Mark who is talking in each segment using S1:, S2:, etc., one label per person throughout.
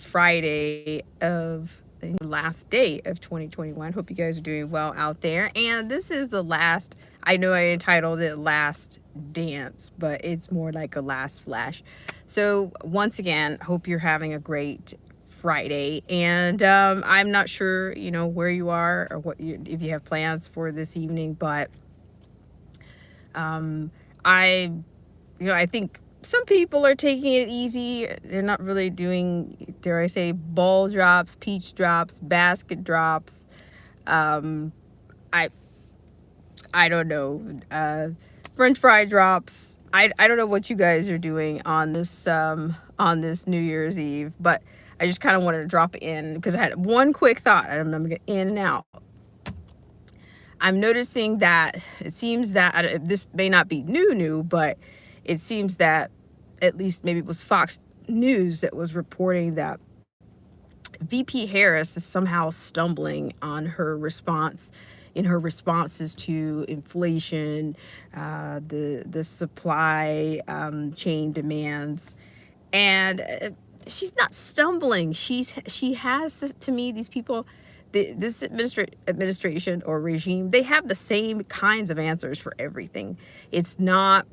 S1: Friday of the last day of 2021. Hope you guys are doing well out there. And this is the last, I know I entitled it Last Dance, but it's more like a last flash. So, once again, hope you're having a great Friday. And I'm not sure, where you are or if you have plans for this evening, but I, I think some people are taking it easy. They're not really doing, dare I say, ball drops, peach drops, basket drops. Um, I I don't know, French fry drops. I don't know what you guys are doing on this New Year's Eve, but I just kind of wanted to drop in because I had one quick thought. I'm gonna get in and out. I'm noticing that it seems that this may not be new, but it seems that at least maybe it was Fox News that was reporting that VP Harris is somehow stumbling on her response in her responses to inflation, the supply chain demands, and she's not stumbling. She has this, to me, these people, this administration or regime, they have the same kinds of answers for everything. It's not,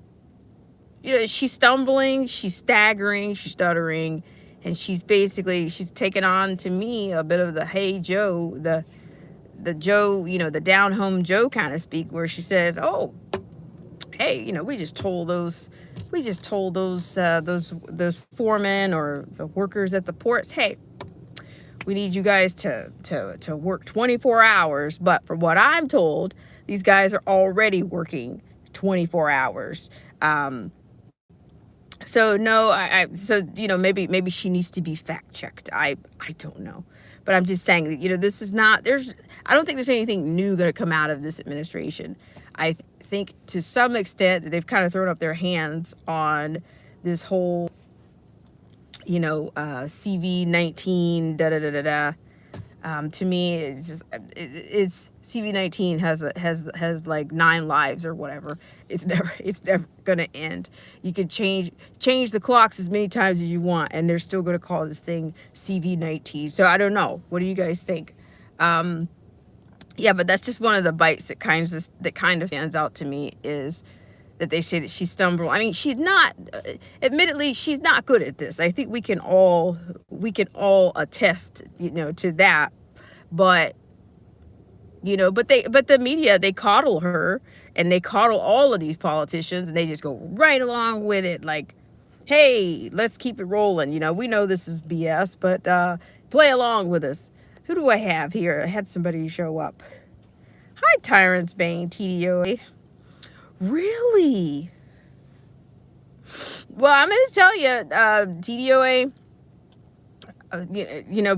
S1: she's stumbling, she's staggering, she's stuttering, and she's taken on, to me, a bit of the "Hey Joe," the Joe, the down home Joe kind of speak, where she says, "Oh, hey, those foremen or the workers at the ports, hey, we need you guys to work 24 hours, but from what I'm told, these guys are already working 24 hours." So no, maybe she needs to be fact checked. I don't know, but I'm just saying that this is not, I don't think there's anything new going to come out of this administration. I think to some extent that they've kind of thrown up their hands on this whole CV-19 da da da da da. To me, it's CV-19 has like 9 lives or whatever. It's never gonna end. You can change the clocks as many times as you want, and they're still gonna call this thing CV-19. So I don't know. What do you guys think? Yeah, but that's just one of the bites that kind of stands out to me, is that they say that she stumbled. I mean, she's not. Admittedly, she's not good at this. I think we can all attest, to that. But but the media, they coddle her, and they coddle all of these politicians, and they just go right along with it, like, hey, let's keep it rolling. We know this is BS, but play along with us. Who do I have here? I had somebody show up. Hi, Tyrant's Bane, TDOA. Really? Well, I'm going to tell you, TDOA,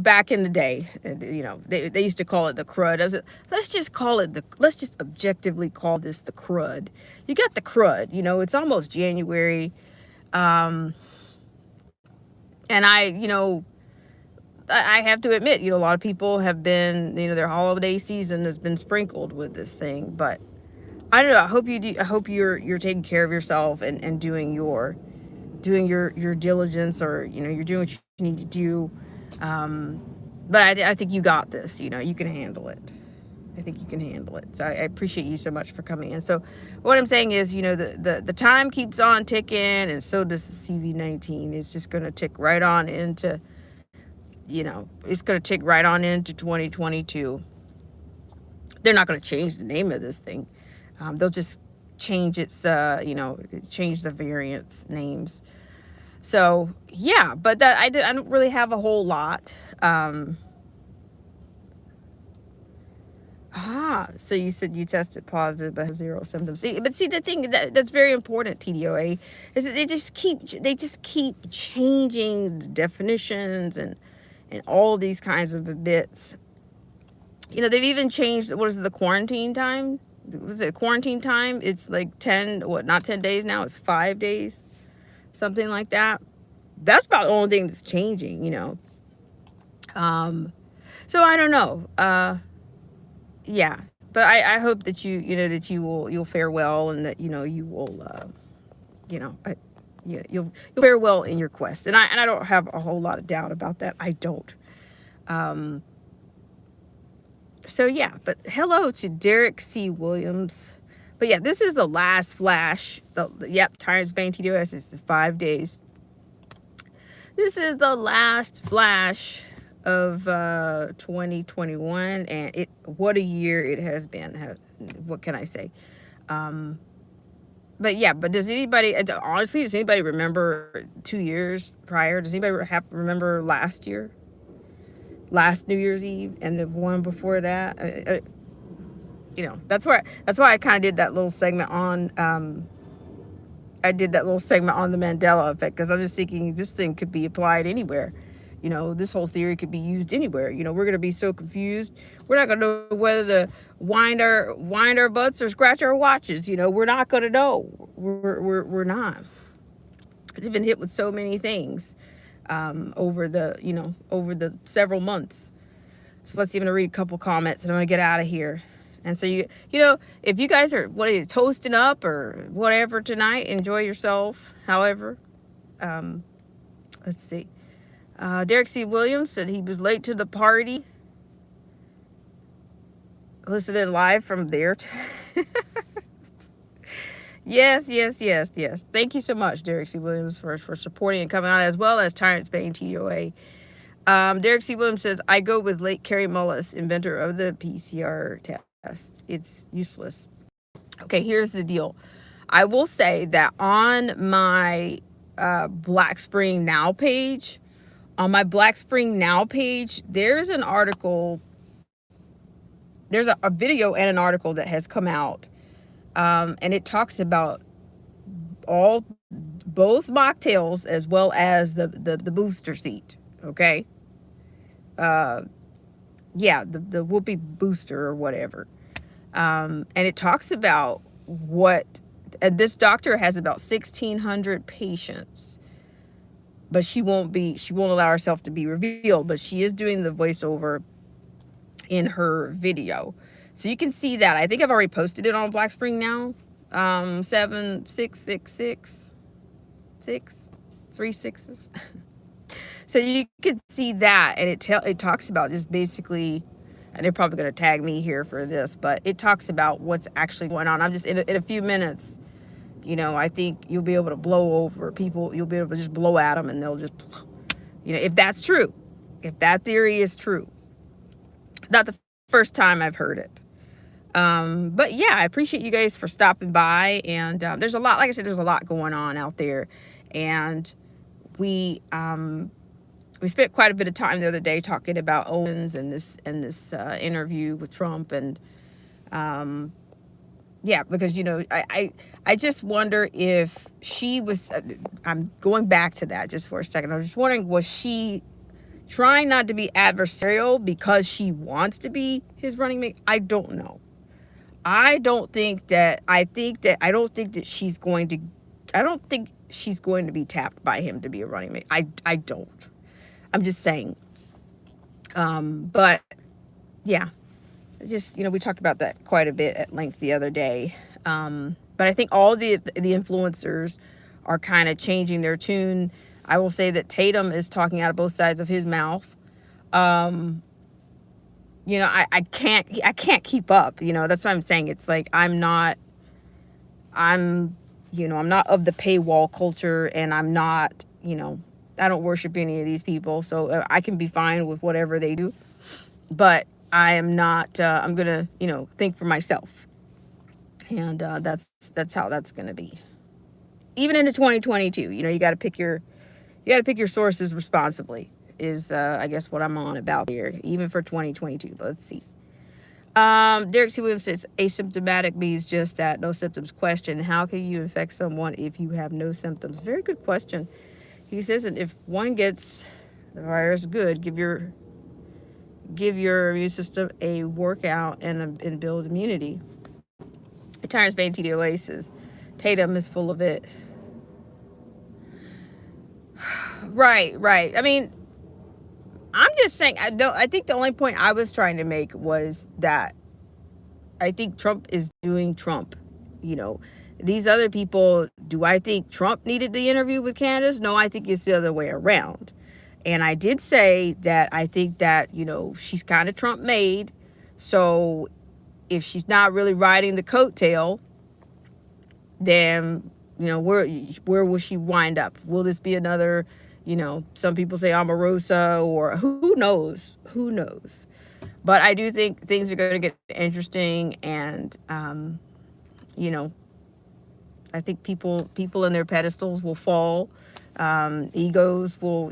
S1: back in the day, they used to call it the crud. Let's just objectively call this the crud. You got the crud, it's almost January. And I have to admit, a lot of people have been, their holiday season has been sprinkled with this thing, but I don't know. I hope you're taking care of yourself and doing your diligence, or you're doing what you need to do. But I think you got this. You can handle it. I think you can handle it. So I appreciate you so much for coming in. So what I'm saying is, the time keeps on ticking, and so does the CV-19. It's just going to tick right on into, it's going to tick right on into 2022. They're not going to change the name of this thing. They'll just change its, change the variants names. So yeah, but I don't really have a whole lot. So you said you tested positive but have 0 symptoms. See, the thing that's very important, TDOA, is that they just keep changing the definitions and all these kinds of bits. They've even changed, what is it, the quarantine time? Was it quarantine time? It's like not 10 days now, it's 5 days, something like that. That's about the only thing that's changing, so I don't know. Yeah, but I hope that you'll fare well, and that you will you'll fare well in your quest. And I don't have a whole lot of doubt about that. I don't. Um, so yeah, but hello to Derek C. Williams. But yeah, this is the last flash. Yep, Tyrants Bane TDOS is the 5 days. This is the last flash of 2021, and what a year it has been. What can I say? But yeah, but does anybody remember 2 years prior? Does anybody remember last year? Last New Year's Eve and the one before that? That's why I kind of did that little segment on the Mandela effect, because I'm just thinking this thing could be applied anywhere. This whole theory could be used anywhere. We're going to be so confused. We're not going to know whether to wind our butts or scratch our watches. We're not going to know. We're not. It's been hit with so many things over the several months. So let's even read a couple comments, and I'm going to get out of here. And so if you guys are toasting up or whatever tonight, enjoy yourself. However, let's see. Derek C. Williams said he was late to the party. Listening live from there. Yes. Thank you so much, Derek C. Williams, for supporting and coming on, as well as Tyrants Bane TOA. Derek C. Williams says, I go with late Kary Mullis, inventor of the PCR test. It's useless. Okay, here's the deal. I will say that on my Black Spring Now page, there's an article, there's a video and an article that has come out, and it talks about both mocktails as well as the booster seat. Okay. The Whoopi booster or whatever. And it talks about this doctor has about 1,600 patients, but she won't allow herself to be revealed, but she is doing the voiceover in her video. So you can see that. I think I've already posted it on Black Spring Now. 7666 3 6s. So you can see that, and it talks about just basically, and they're probably going to tag me here for this, but it talks about what's actually going on. I'm just in a few minutes, I think you'll be able to blow over people. You'll be able to just blow at them, and they'll just, if that's true, if that theory is true. Not the first time I've heard it. But yeah, I appreciate you guys for stopping by, and there's a lot, like I said, there's a lot going on out there, and we spent quite a bit of time the other day talking about Owens and this interview with Trump, and because I just wonder if she was. I'm going back to that just for a second. I was just wondering, was she trying not to be adversarial because she wants to be his running mate? I don't know. I don't think she's going to be tapped by him to be a running mate. I don't. I'm just saying. But yeah, just, we talked about that quite a bit at length the other day. But I think all the influencers are kind of changing their tune. I will say that Tatum is talking out of both sides of his mouth. I can't keep up. That's what I'm saying. It's like, I'm not of the paywall culture, and I'm not, I don't worship any of these people, so I can be fine with whatever they do, but I am not, I'm going to, think for myself. And that's how that's going to be. Even into 2022, you got to pick your sources responsibly is, I guess, what I'm on about here, even for 2022. But let's see. Derek C. Williams says, asymptomatic means just that, no symptoms. Question, how can you infect someone if you have no symptoms? Very good question. He says, and if one gets the virus, good, give your immune system a workout and build immunity. Tyrants Bane TDOA says, Tatum is full of it. Right. I mean, I'm just saying, I think the only point I was trying to make was that I think Trump is doing Trump, These other people, do I think Trump needed the interview with Candace? No, I think it's the other way around. And I did say that I think that, she's kind of Trump made. So if she's not really riding the coattail, then, where will she wind up? Will this be another, some people say Omarosa, or who knows? Who knows? But I do think things are going to get interesting. And, I think people in their pedestals will fall. Egos will,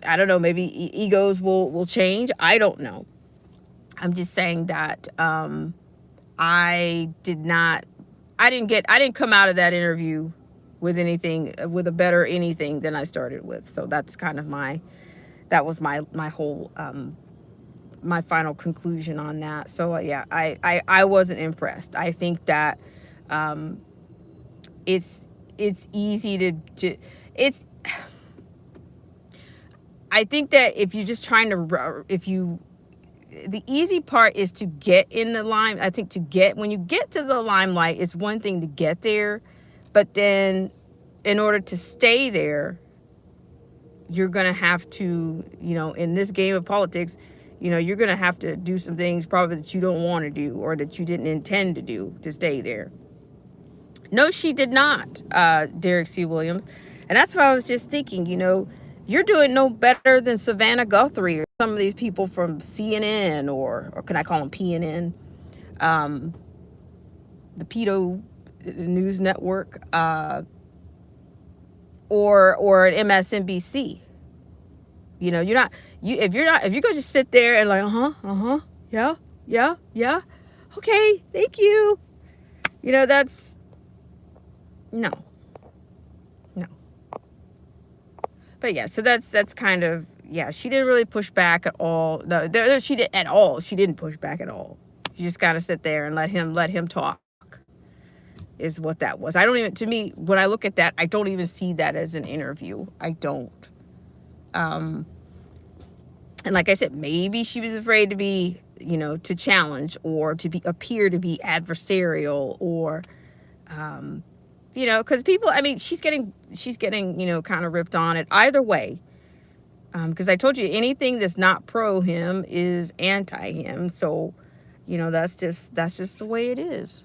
S1: I don't know, maybe egos will change. I don't know. I'm just saying that I didn't come out of that interview with a better anything than I started with. So that's kind of that was my whole my final conclusion on that. So yeah, I wasn't impressed. I think that it's easy to it's I think that if you're just trying to the easy part is to get in the line. I think when you get to the limelight, it's one thing to get there, but then in order to stay there, you're going to have to, in this game of politics, you're going to have to do some things probably that you don't want to do or that you didn't intend to do to stay there. No, she did not, Derek C. Williams. And that's what I was just thinking, you're doing no better than Savannah Guthrie or some of these people from CNN or can I call them PNN, the Pedo News Network, or an MSNBC. If you're going to just sit there and like, yeah, okay, thank you. That's no. But yeah, so that's kind of, yeah, she didn't really push back at all. No, she didn't at all. She didn't push back at all. She just got to sit there and let him talk is what that was. To me, when I look at that, I don't even see that as an interview. I don't. And like I said, maybe she was afraid to be, to challenge or to appear to be adversarial or, because people, she's getting, kind of ripped on it either way. Because I told you anything that's not pro him is anti him. So, that's just the way it is.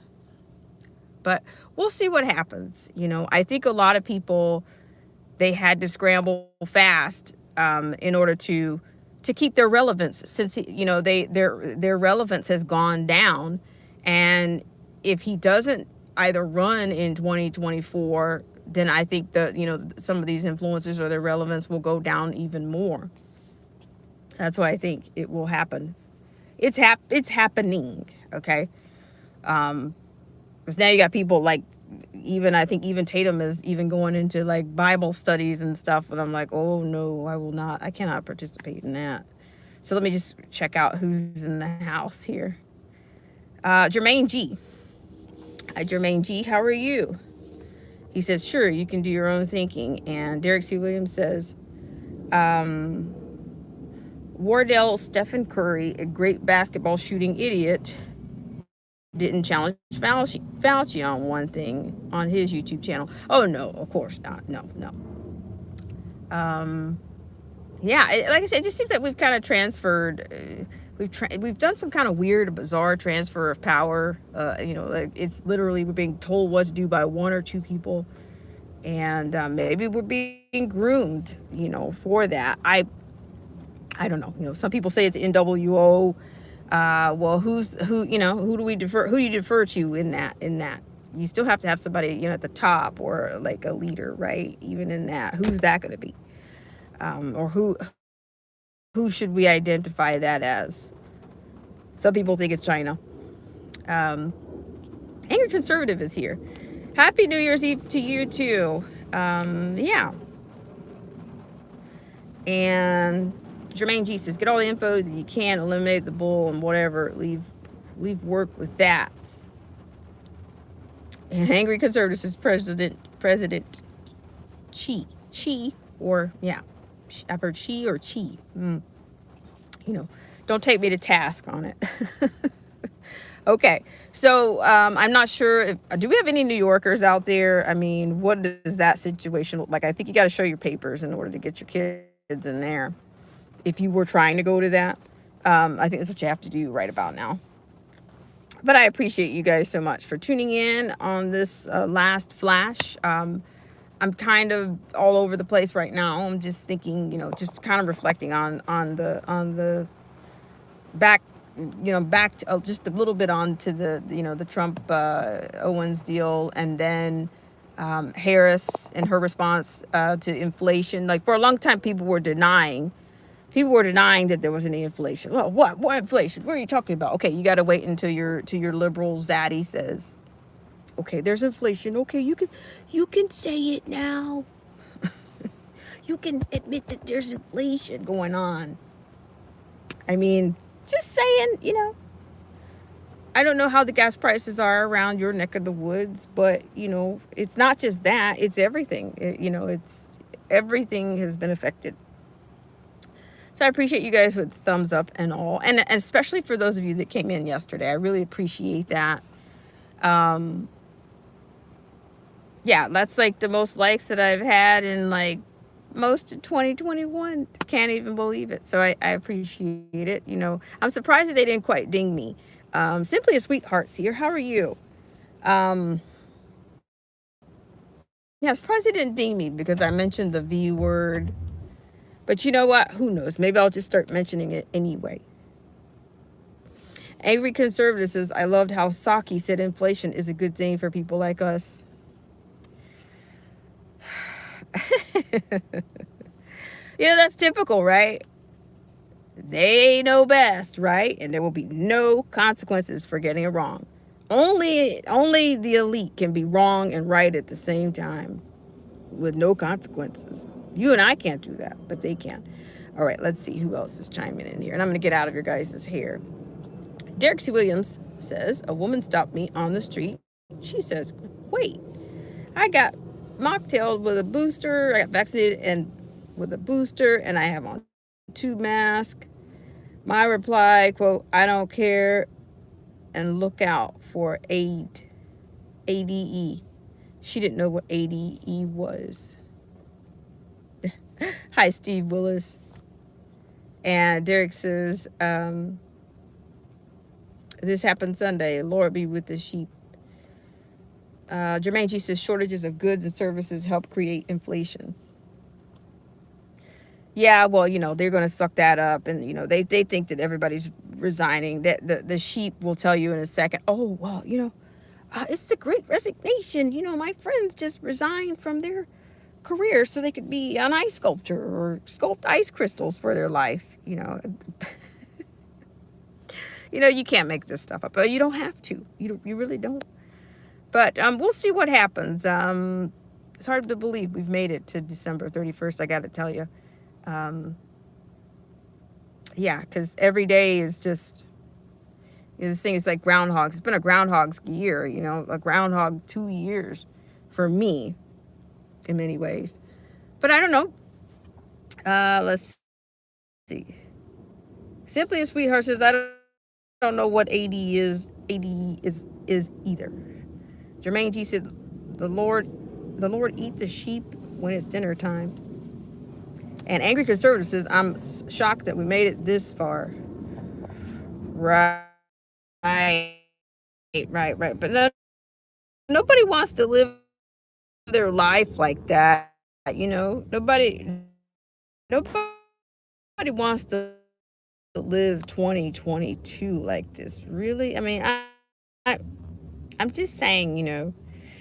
S1: But we'll see what happens. I think a lot of people, they had to scramble fast in order to keep their relevance, since their relevance has gone down. And if he doesn't either run in 2024, then I think some of these influencers or their relevance will go down even more. That's why I think it will happen. It's happening, okay? Because now you got people like, I think even Tatum is even going into like Bible studies and stuff, and I'm like, oh no, I cannot participate in that. So let me just check out who's in the house here. Jermaine G. Hi, Jermaine G, how are you? He says, sure, you can do your own thinking. And Derek C. Williams says, Wardell Stephen Curry, a great basketball shooting idiot, didn't challenge Fauci on one thing on his YouTube channel. Oh, no, of course not. No. Yeah, like I said, it just seems like we've kind of transferred... We've done some kind of weird, bizarre transfer of power. Like it's literally we're being told what to do by one or two people, and maybe we're being groomed, for that. I don't know. Some people say it's NWO. Well, who do we defer? Who do you defer to in that? You still have to have somebody, at the top or like a leader, right? Even in that, who's that going to be? Or who should we identify that as? Some people think it's China. Angry Conservative is here. Happy New Year's Eve to you too. Yeah. And Jermaine G says, get all the info that you can, eliminate the bull and whatever, leave work with that. And Angry Conservative says President Xi, or yeah, I've heard Xi or Chi. Don't take me to task on it. Okay, so I'm not sure if do we have any New Yorkers out there? I mean, what does that situation look like? I think you got to show your papers in order to get your kids in there. If you were trying to go to that, I think that's what you have to do right about now. But I appreciate you guys so much for tuning in on this last flash. I'm kind of all over the place right now. I'm just thinking, just kind of reflecting on the back, back to, just a little bit on to the Trump Owens deal, and then Harris and her response to inflation. Like for a long time, people were denying that there was any inflation. Well, what inflation? What are you talking about? Okay, you got to wait until your liberal zaddy says, okay, there's inflation. Okay, you can say it now. You can admit that there's inflation going on. I mean, just saying, I don't know how the gas prices are around your neck of the woods, but it's not just that, it's everything. It's everything has been affected. So I appreciate you guys with thumbs up and all, and especially for those of you that came in yesterday. I really appreciate that. Yeah, that's like the most likes that I've had in like most of 2021. Can't even believe it. So I appreciate it. I'm surprised that they didn't quite ding me. Simply a Sweetheart's here. How are you? Um, yeah, I'm surprised they didn't ding me because I mentioned the V word. But you know what? Who knows? Maybe I'll just start mentioning it anyway. Angry Conservative says, I loved how Psaki said inflation is a good thing for people like us. That's typical, right? They know best, right? And there will be no consequences for getting it wrong. Only the elite can be wrong and right at the same time with no consequences. You and I can't do that, but they can. All right, let's see who else is chiming in here. And I'm going to get out of your guys' hair. Derek C. Williams says, a woman stopped me on the street. She says, wait, I got mocktailed with a booster. I got vaccinated and with a booster, and I have on 2 masks. My reply, quote, I don't care, and look out for ADE. She didn't know what ADE was. Hi, Steve Willis. And Derek says, this happened Sunday. Lord be with the sheep. Jermaine G says, shortages of goods and services help create inflation. Yeah, well, they're going to suck that up. And, they think that everybody's resigning. That the sheep will tell you in a second, oh, well, it's the great resignation. My friends just resigned from their career so they could be an ice sculptor or sculpt ice crystals for their life. You can't make this stuff up. But you don't have to. You really don't. But we'll see what happens. It's hard to believe we've made it to December 31st, I got to tell you. Yeah, because every day is just, this thing is like groundhogs. It's been a groundhog's year, a groundhog 2 years for me in many ways. But I don't know. Let's see. Simply a Sweetheart says, I don't know what AD is either. Jermaine G said, the Lord eat the sheep when it's dinner time. And Angry Conservative says, I'm shocked that we made it this far. Right. But nobody wants to live their life like that. Nobody wants to live 2022 like this. Really? I mean, I'm just saying,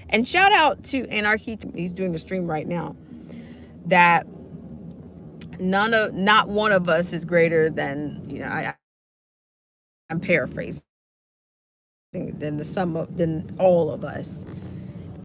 S1: and shout out to Anarchy. He's doing a stream right now. That not one of us is greater than, I'm paraphrasing, than all of us.